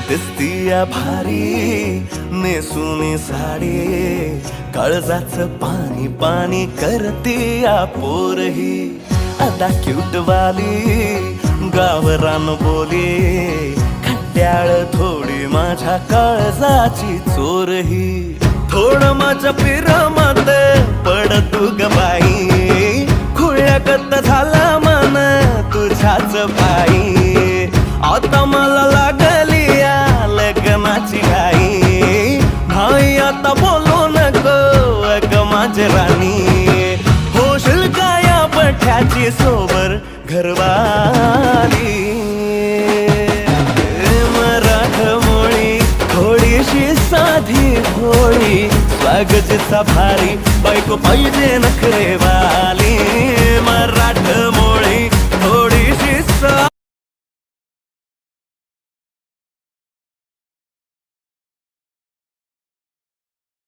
दिसतीया भारी नेसुनी साडी, काळजाचं पाणी पाणी करतीया पोरही. आता क्यूट वाली गावरान बोली, खट्याळ थोडी माझ्या काळजाची चोरही. थोडं माझ्या पिरमत पड तू ग बाई, खुळ्यागत झाला मन तुझ्याच पायी. आता मला लागली या लग्नाची घाई, भाई आता बोलू नको अग माझी राणी. होशील का या पठ्याची सोबर घरवाली. मराठमोळी थोडीशी साधी भोळी, स्वागताचा भारी बायको पाहिजे नखरेवाली. मराठमोळी